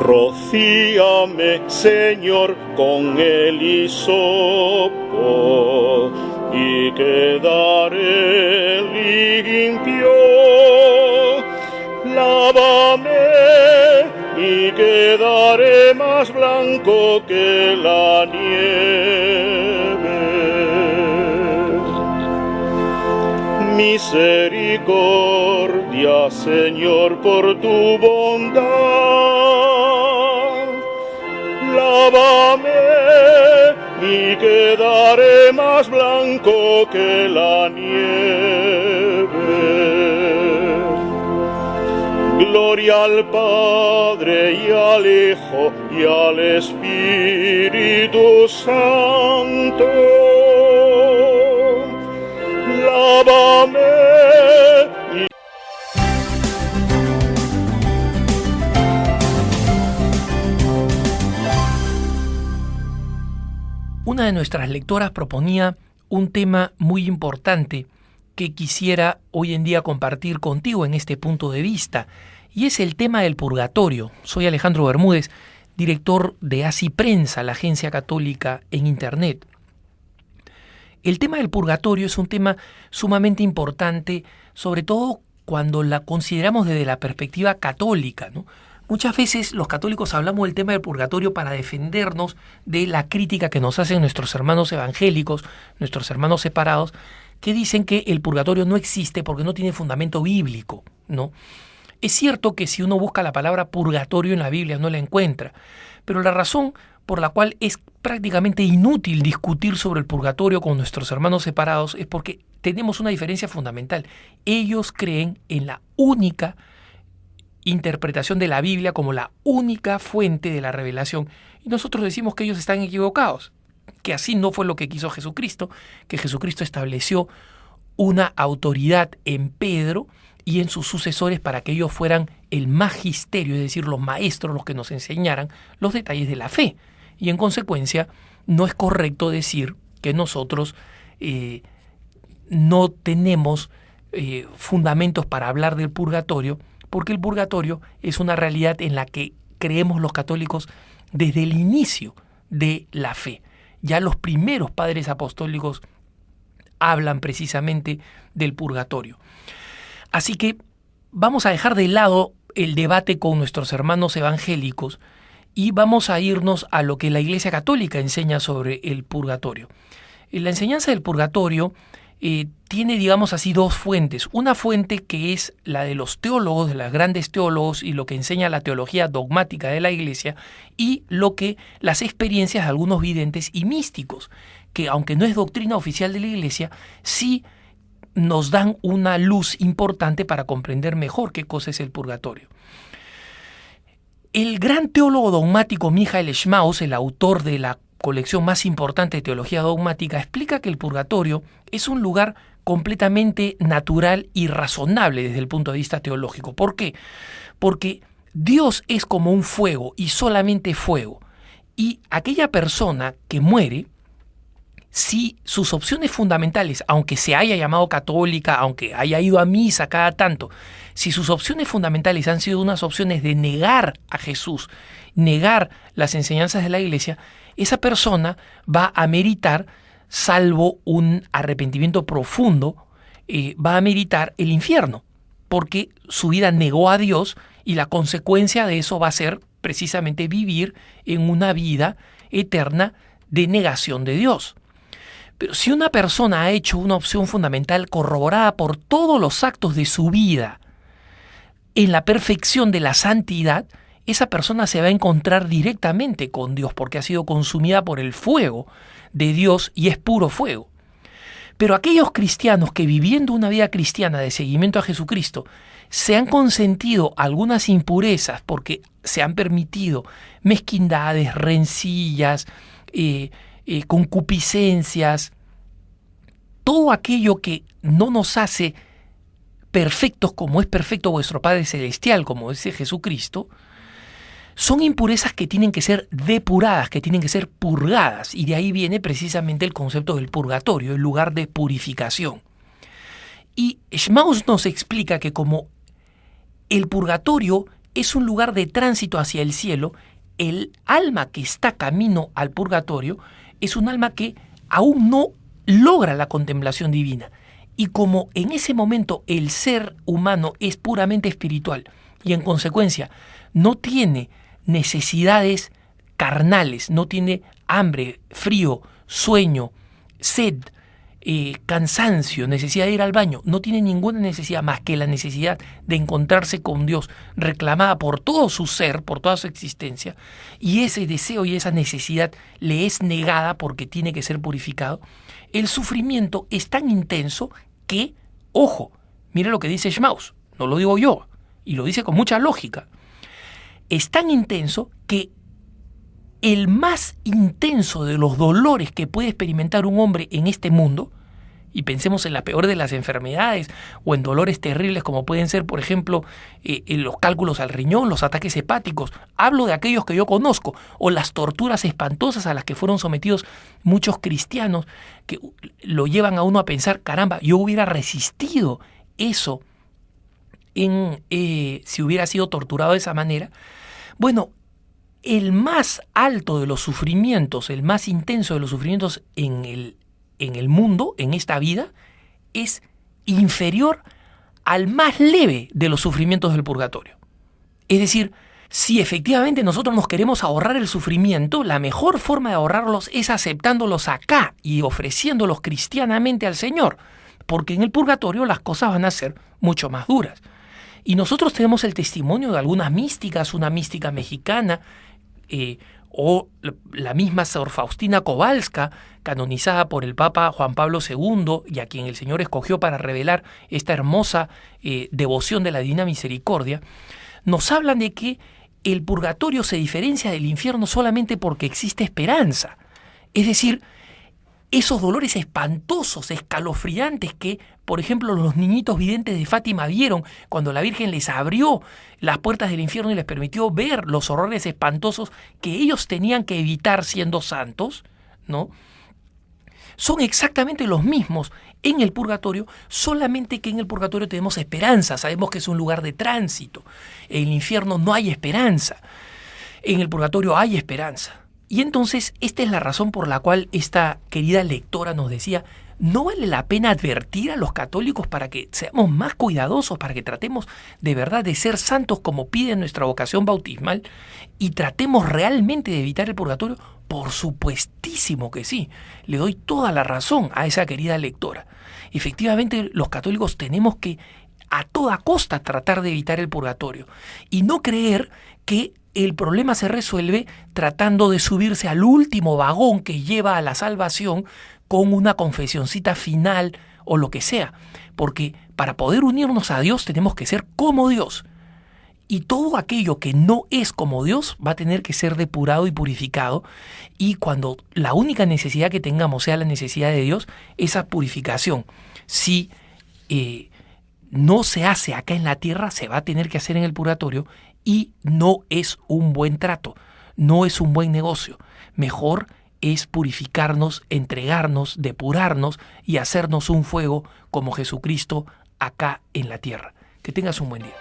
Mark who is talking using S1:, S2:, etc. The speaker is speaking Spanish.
S1: Rocíame, Señor, con el hisopo, y quedaré limpio. Lávame y quedaré más blanco que la nieve. Misericordia, Señor, por tu bondad. Lávame y quedaré más blanco que la nieve. Gloria al Padre y al Hijo y al Espíritu Santo. Lávame y...
S2: Una de nuestras lectoras proponía un tema muy importante que quisiera hoy en día compartir contigo en este punto de vista, y es el tema del purgatorio. Soy Alejandro Bermúdez, director de Así Prensa, la agencia católica en Internet. El tema del purgatorio es un tema sumamente importante, sobre todo cuando la consideramos desde la perspectiva católica, ¿no? Muchas veces los católicos hablamos del tema del purgatorio para defendernos de la crítica que nos hacen nuestros hermanos evangélicos, nuestros hermanos separados, que dicen que el purgatorio no existe porque no tiene fundamento bíblico, ¿no? Es cierto que si uno busca la palabra purgatorio en la Biblia no la encuentra, pero la razón por la cual es prácticamente inútil discutir sobre el purgatorio con nuestros hermanos separados es porque tenemos una diferencia fundamental. Ellos creen en la única interpretación de la Biblia como la única fuente de la revelación, y nosotros decimos que ellos están equivocados, que así no fue lo que quiso Jesucristo, que Jesucristo estableció una autoridad en Pedro y en sus sucesores para que ellos fueran el magisterio, es decir, los maestros, los que nos enseñaran los detalles de la fe. Y en consecuencia no es correcto decir que nosotros no tenemos fundamentos para hablar del purgatorio, porque el purgatorio es una realidad en la que creemos los católicos desde el inicio de la fe. Ya los primeros padres apostólicos hablan precisamente del purgatorio. Así que vamos a dejar de lado el debate con nuestros hermanos evangélicos y vamos a irnos a lo que la Iglesia Católica enseña sobre el purgatorio. La enseñanza del purgatorio tiene, digamos así, dos fuentes. Una fuente que es la de los teólogos, de los grandes teólogos, y lo que enseña la teología dogmática de la Iglesia, y lo que las experiencias de algunos videntes y místicos, que aunque no es doctrina oficial de la Iglesia, sí nos dan una luz importante para comprender mejor qué cosa es el purgatorio. El gran teólogo dogmático Michael Schmaus, el autor de la colección más importante de teología dogmática, explica que el purgatorio es un lugar completamente natural y razonable desde el punto de vista teológico. ¿Por qué? Porque Dios es como un fuego y solamente fuego. Y aquella persona que muere, si sus opciones fundamentales, aunque se haya llamado católica, aunque haya ido a misa cada tanto, si sus opciones fundamentales han sido unas opciones de negar a Jesús, negar las enseñanzas de la Iglesia, esa persona va a meritar, salvo un arrepentimiento profundo, va a meritar el infierno, porque su vida negó a Dios y la consecuencia de eso va a ser precisamente vivir en una vida eterna de negación de Dios. Pero si una persona ha hecho una opción fundamental corroborada por todos los actos de su vida en la perfección de la santidad, esa persona se va a encontrar directamente con Dios porque ha sido consumida por el fuego de Dios y es puro fuego. Pero aquellos cristianos que viviendo una vida cristiana de seguimiento a Jesucristo se han consentido algunas impurezas porque se han permitido mezquindades, rencillas, concupiscencias, todo aquello que no nos hace perfectos como es perfecto vuestro Padre Celestial, como dice Jesucristo, son impurezas que tienen que ser depuradas, que tienen que ser purgadas, y de ahí viene precisamente el concepto del purgatorio, el lugar de purificación. Y Schmaus nos explica que como el purgatorio es un lugar de tránsito hacia el cielo. El alma que está camino al purgatorio es un alma que aún no logra la contemplación divina. Y como en ese momento el ser humano es puramente espiritual y en consecuencia no tiene necesidades carnales, no tiene hambre, frío, sueño, sed, cansancio, necesidad de ir al baño, no tiene ninguna necesidad más que la necesidad de encontrarse con Dios, reclamada por todo su ser, por toda su existencia, y ese deseo y esa necesidad le es negada porque tiene que ser purificado. El sufrimiento es tan intenso que, ojo, mira lo que dice Schmaus, no lo digo yo, y lo dice con mucha lógica, es tan intenso que el más intenso de los dolores que puede experimentar un hombre en este mundo, y pensemos en la peor de las enfermedades o en dolores terribles como pueden ser, por ejemplo, los cálculos al riñón, los ataques hepáticos, hablo de aquellos que yo conozco, o las torturas espantosas a las que fueron sometidos muchos cristianos, que lo llevan a uno a pensar, caramba, yo hubiera resistido eso si hubiera sido torturado de esa manera. Bueno, el más alto de los sufrimientos, el más intenso de los sufrimientos en el mundo, en esta vida, es inferior al más leve de los sufrimientos del purgatorio. Es decir, si efectivamente nosotros nos queremos ahorrar el sufrimiento, la mejor forma de ahorrarlos es aceptándolos acá y ofreciéndolos cristianamente al Señor, porque en el purgatorio las cosas van a ser mucho más duras. Y nosotros tenemos el testimonio de algunas místicas, una mística mexicana, o la misma Sor Faustina Kowalska, canonizada por el Papa Juan Pablo II, y a quien el Señor escogió para revelar esta hermosa devoción de la Divina Misericordia, nos hablan de que el purgatorio se diferencia del infierno solamente porque existe esperanza. Es decir, esos dolores espantosos, escalofriantes que, por ejemplo, los niñitos videntes de Fátima vieron cuando la Virgen les abrió las puertas del infierno y les permitió ver los horrores espantosos que ellos tenían que evitar siendo santos, ¿no? Son exactamente los mismos en el purgatorio, solamente que en el purgatorio tenemos esperanza, sabemos que es un lugar de tránsito. En el infierno no hay esperanza, en el purgatorio hay esperanza. Y entonces esta es la razón por la cual esta querida lectora nos decía, ¿no vale la pena advertir a los católicos para que seamos más cuidadosos, para que tratemos de verdad de ser santos como pide nuestra vocación bautismal y tratemos realmente de evitar el purgatorio? Por supuestísimo que sí, le doy toda la razón a esa querida lectora. Efectivamente, los católicos tenemos que a toda costa tratar de evitar el purgatorio y no creer que el problema se resuelve tratando de subirse al último vagón que lleva a la salvación con una confesioncita final o lo que sea. Porque para poder unirnos a Dios tenemos que ser como Dios. Y todo aquello que no es como Dios va a tener que ser depurado y purificado. Y cuando la única necesidad que tengamos sea la necesidad de Dios, esa purificación, si no se hace acá en la tierra, se va a tener que hacer en el purgatorio. Y no es un buen trato, no es un buen negocio. Mejor es purificarnos, entregarnos, depurarnos y hacernos un fuego como Jesucristo acá en la tierra. Que tengas un buen día.